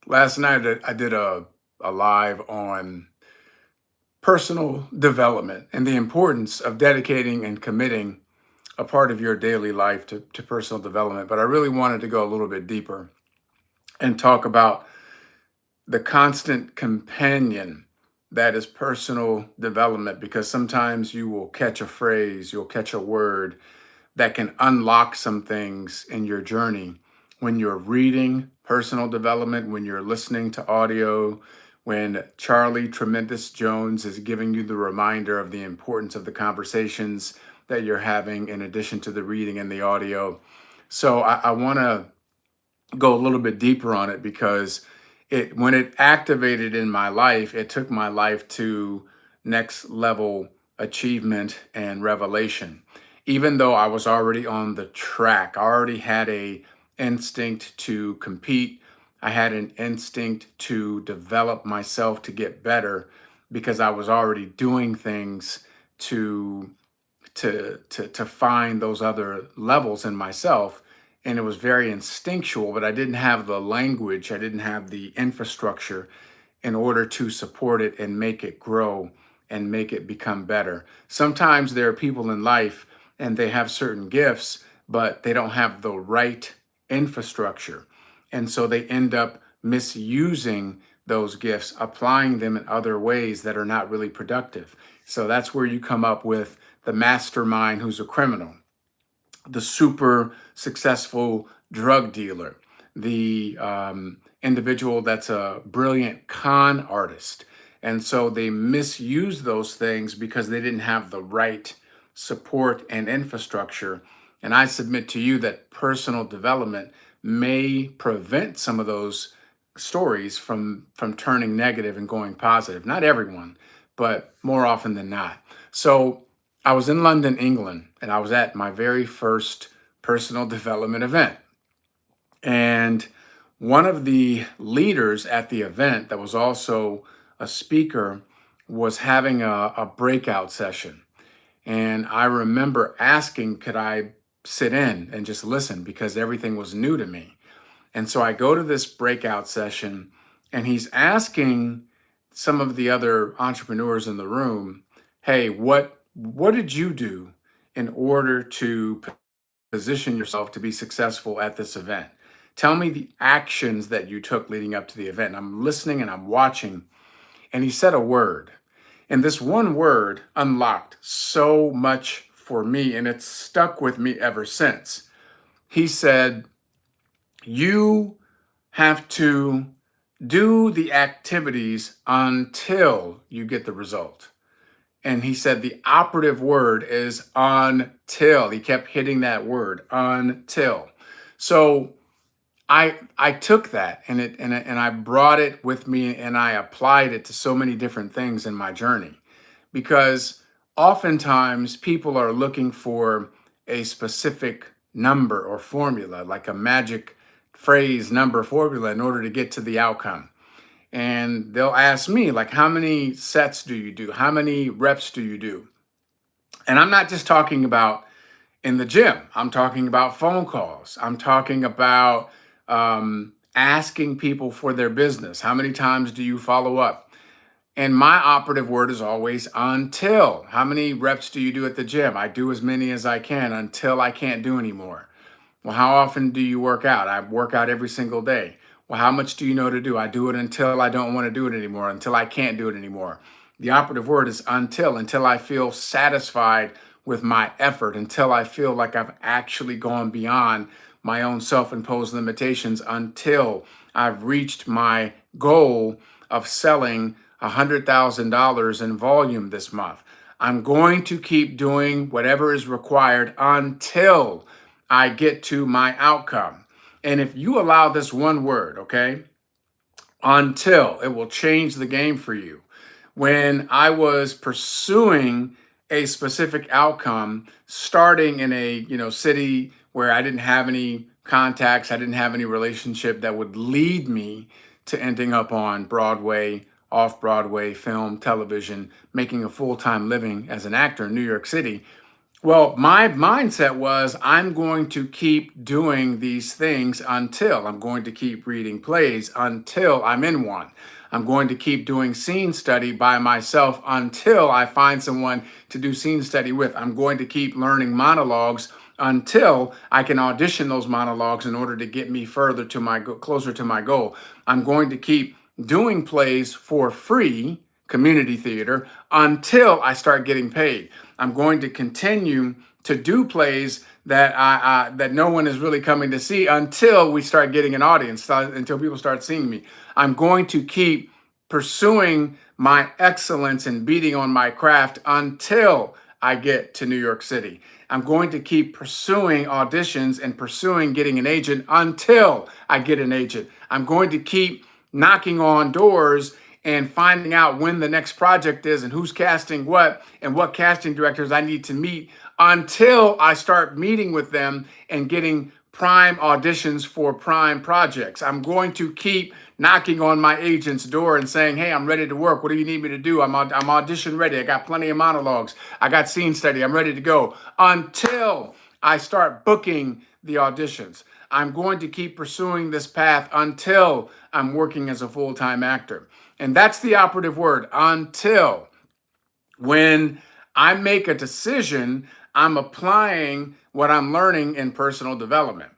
Last night I did a live on personal development and the importance of dedicating and committing a part of your daily life to personal development. But I really wanted to go a little bit deeper and talk about the constant companion that is personal development, because sometimes you will catch a phrase, you'll catch a word that can unlock some things in your journey when you're reading personal development, when you're listening to audio, when Charlie Tremendous Jones is giving you the reminder of the importance of the conversations that you're having in addition to the reading and the audio. So I want to go a little bit deeper on it because it when it activated in my life, it took my life to next level achievement and revelation. Even though I was already on the track, I already had a instinct to compete. I had an instinct to develop myself to get better because I was already doing things to to find those other levels in myself, and it was very instinctual, but I didn't have the language, I didn't have the infrastructure in order to support it and make it grow and make it become better. Sometimes there are people in life and they have certain gifts, but they don't have the right infrastructure, and so they end up misusing those gifts, applying them in other ways that are not really productive. So that's where you come up with the mastermind who's a criminal, the super successful drug dealer, the individual that's a brilliant con artist. And so they misuse those things because they didn't have the right support and infrastructure. And I submit to you that personal development may prevent some of those stories from turning negative and going positive. Not everyone, but more often than not. So I was in London, England, and I was at my very first personal development event. And one of the leaders at the event, that was also a speaker, was having a breakout session. And I remember asking, could I sit in and just listen because everything was new to me? And so I go to this breakout session, and he's asking some of the other entrepreneurs in the room, "Hey, what did you do in order to position yourself to be successful at this event? Tell me the actions that you took leading up to the event." And I'm listening and I'm watching, and he said a word. And this one word unlocked so much for me, and it's stuck with me ever since. He said, "You have to do the activities until you get the result." And he said the operative word is until. He kept hitting that word, until. So I took that, and I brought it with me, and I applied it to so many different things in my journey, because oftentimes people are looking for a specific number or formula, like a magic phrase number formula, in order to get to the outcome. And they'll ask me, like, how many sets do you do? How many reps do you do? And I'm not just talking about in the gym. I'm talking about phone calls. I'm talking about asking people for their business. How many times do you follow up? And my operative word is always until. How many reps do you do at the gym? I do as many as I can until I can't do anymore. Well, how often do you work out? I work out every single day. Well, how much do you know to do? I do it until I don't want to do it anymore, until I can't do it anymore. The operative word is until I feel satisfied with my effort, until I feel like I've actually gone beyond my own self imposed limitations, until I've reached my goal of selling $100,000 in volume this month. I'm going to keep doing whatever is required until I get to my outcome. And if you allow this one word, okay, until, it will change the game for you. When I was pursuing a specific outcome, starting in a city where I didn't have any contacts, I didn't have any relationship that would lead me to ending up on Broadway, off Broadway, film, television, making a full time living as an actor in New York City, Well, my mindset was I'm going to keep doing these things until I'm going to keep reading plays until I'm in one. I'm going to keep doing scene study by myself until I find someone to do scene study with. I'm going to keep learning monologues until I can audition those monologues in order to get me further to closer to my goal. I'm going to keep doing plays for free, community theater, until I start getting paid. I'm going to continue to do plays that no one is really coming to see until we start getting an audience, until people start seeing me. I'm going to keep pursuing my excellence and beating on my craft until I get to New York City. I'm going to keep pursuing auditions and pursuing getting an agent until I get an agent. I'm going to keep knocking on doors and finding out when the next project is and who's casting what and what casting directors I need to meet until I start meeting with them and getting prime auditions for prime projects. I'm going to keep knocking on my agent's door and saying, hey, I'm ready to work. What do you need me to do? I'm audition ready. I got plenty of monologues. I got scene study. I'm ready to go until I start booking the auditions. I'm going to keep pursuing this path until I'm working as a full-time actor. And that's the operative word, until. When I make a decision, I'm applying what I'm learning in personal development.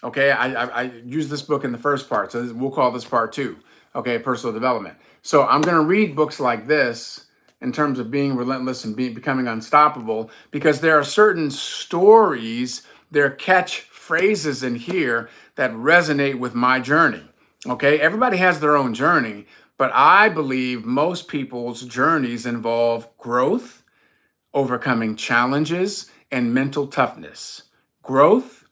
Okay, I use this book in the first part, so we'll call this part two. Okay, personal development. So I'm going to read books like this in terms of being relentless and becoming unstoppable, because there are certain stories, there are catchphrases in here that resonate with my journey. Okay, everybody has their own journey, but I believe most people's journeys involve growth, overcoming challenges, and mental toughness. Growth,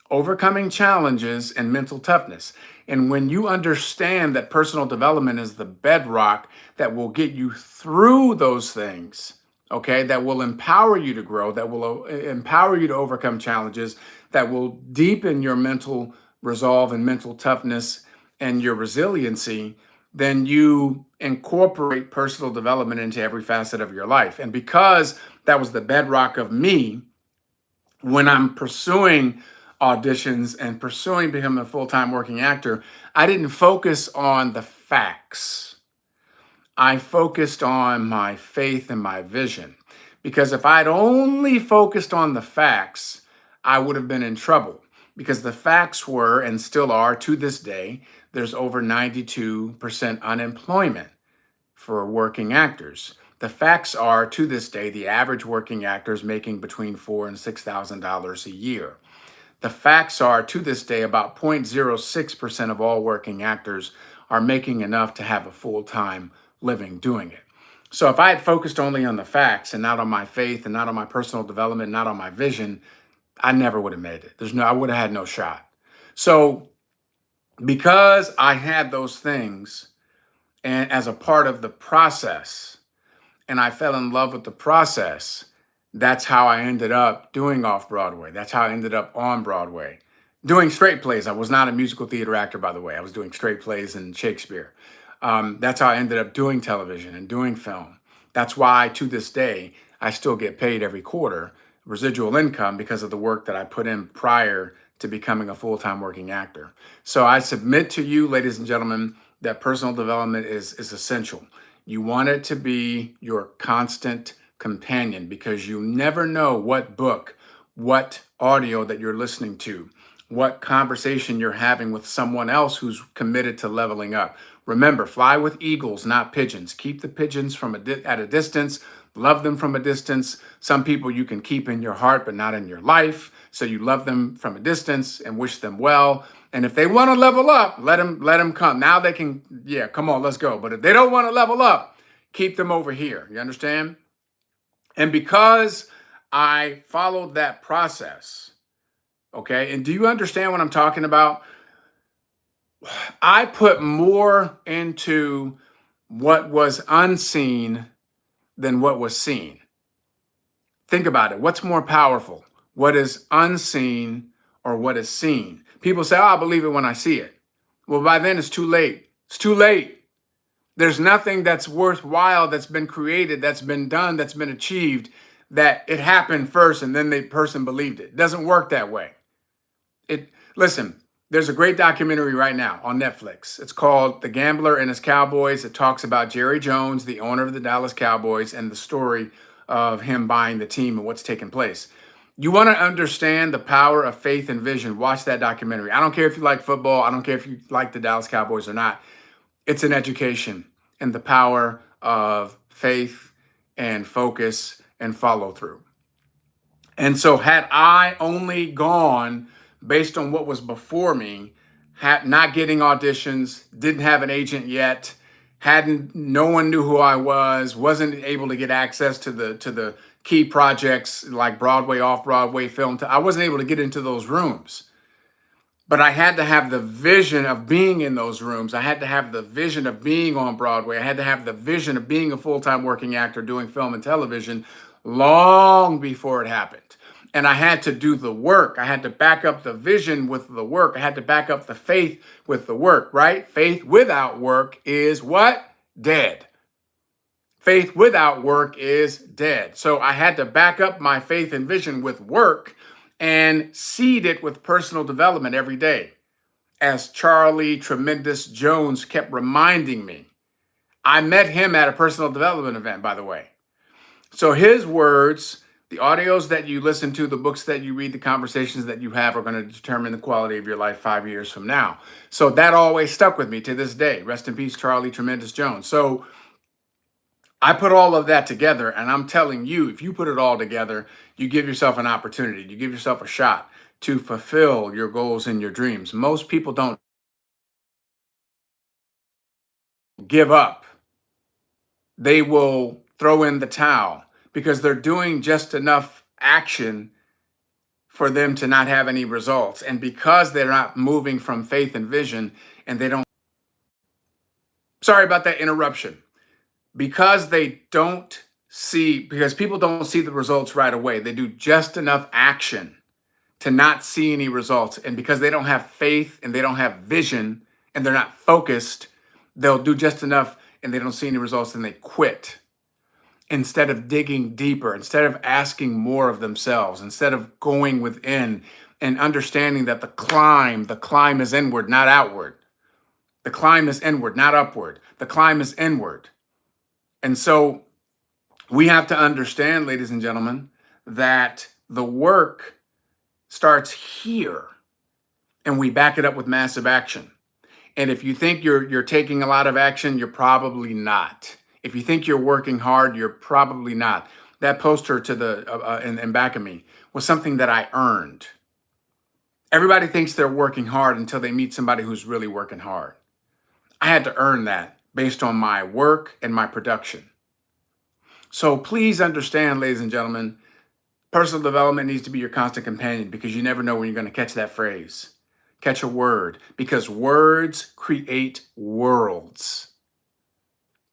overcoming challenges, and mental toughness. And when you understand that personal development is the bedrock that will get you through those things, okay, that will empower you to grow, that will empower you to overcome challenges, that will deepen your mental resolve and mental toughness and your resiliency, then you incorporate personal development into every facet of your life. And because that was the bedrock of me, when I'm pursuing auditions and pursuing becoming a full-time working actor, I didn't focus on the facts. I focused on my faith and my vision. Because if I'd only focused on the facts, I would have been in trouble. Because the facts were, and still are to this day, there's over 92% unemployment for working actors. The facts are, to this day, the average working actor is making between $4,000 and $6,000 a year. The facts are, to this day, about 0.06% of all working actors are making enough to have a full-time living doing it. So if I had focused only on the facts and not on my faith and not on my personal development, not on my vision, I never would have made it. I would have had no shot. So because I had those things and as a part of the process, and I fell in love with the process, that's how I ended up doing off Broadway. That's how I ended up on Broadway. Doing straight plays. I was not a musical theater actor, by the way. I was doing straight plays and Shakespeare. That's how I ended up doing television and doing film. That's why, to this day, I still get paid every quarter residual income because of the work that I put in prior to becoming a full-time working actor. So I submit to you, ladies and gentlemen, that personal development is essential. You want it to be your constant companion because you never know what book, what audio that you're listening to, what conversation you're having with someone else who's committed to leveling up. Remember, fly with eagles, not pigeons. Keep the pigeons from at a distance. Love them from a distance. Some people you can keep in your heart, but not in your life. So you love them from a distance and wish them well. And if they want to level up, let them come. Now they can, yeah, come on, let's go. But if they don't want to level up, keep them over here. You understand? And because I followed that process, okay, and do you understand what I'm talking about? I put more into what was unseen than what was seen. Think about it. What's more powerful? What is unseen or what is seen? People say, oh, I believe it when I see it. Well, by then it's too late. It's too late. There's nothing that's worthwhile that's been created, that's been done, that's been achieved that it happened first and then the person believed it. It doesn't work that way. Listen, there's a great documentary right now on Netflix. It's called The Gambler and His Cowboys. It talks about Jerry Jones, the owner of the Dallas Cowboys, and the story of him buying the team and what's taken place. You want to understand the power of faith and vision, watch that documentary. I don't care if you like football. I don't care if you like the Dallas Cowboys or not. It's an education in the power of faith and focus and follow through. And so had I only gone based on what was before me, not getting auditions, didn't have an agent yet, no one knew who I was, wasn't able to get access to the key projects like Broadway, off-Broadway film. I wasn't able to get into those rooms. But I had to have the vision of being in those rooms. I had to have the vision of being on Broadway. I had to have the vision of being a full-time working actor doing film and television long before it happened. And I had to do the work. I had to back up the vision with the work. I had to back up the faith with the work, right? Faith without work is what? Dead. Faith without work is dead. So I had to back up my faith and vision with work and seed it with personal development every day. As Charlie Tremendous Jones kept reminding me, I met him at a personal development event, by the way. So his words, the audios that you listen to, the books that you read, the conversations that you have are going to determine the quality of your life 5 years from now. So that always stuck with me to this day. Rest in peace, Charlie Tremendous Jones. So I put all of that together, and I'm telling you, if you put it all together, you give yourself an opportunity, you give yourself a shot to fulfill your goals and your dreams. Most people don't give up. They will throw in the towel because they're doing just enough action for them to not have any results. And because they're not moving from faith and vision, and they don't, sorry about that interruption, because people don't see the results right away. They do just enough action to not see any results. And because they don't have faith and they don't have vision and they're not focused, they'll do just enough and they don't see any results and they quit. Instead of digging deeper, instead of asking more of themselves, instead of going within and understanding that the climb is inward, not outward. The climb is inward, not upward. The climb is inward. And so we have to understand, ladies and gentlemen, that the work starts here and we back it up with massive action. And if you think you're taking a lot of action, you're probably not. If you think you're working hard, you're probably not. That poster to the in back of me was something that I earned. Everybody thinks they're working hard until they meet somebody who's really working hard. I had to earn that based on my work and my production. So please understand, ladies and gentlemen, personal development needs to be your constant companion because you never know when you're going to catch that phrase, catch a word, because words create worlds.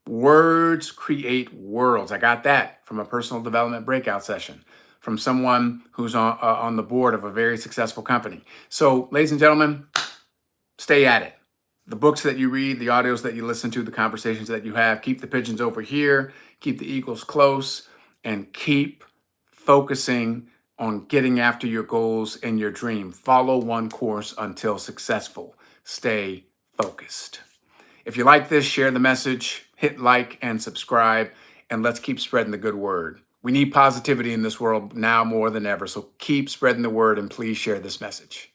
Words create worlds. I got that from a personal development breakout session from someone who's on the board of a very successful company. So, ladies and gentlemen, stay at it. The books that you read, the audios that you listen to, the conversations that you have, keep the pigeons over here, keep the eagles close, and keep focusing on getting after your goals and your dream. Follow one course until successful. Stay focused. If you like this, share the message, hit like and subscribe, and let's keep spreading the good word. We need positivity in this world now more than ever, so keep spreading the word and please share this message.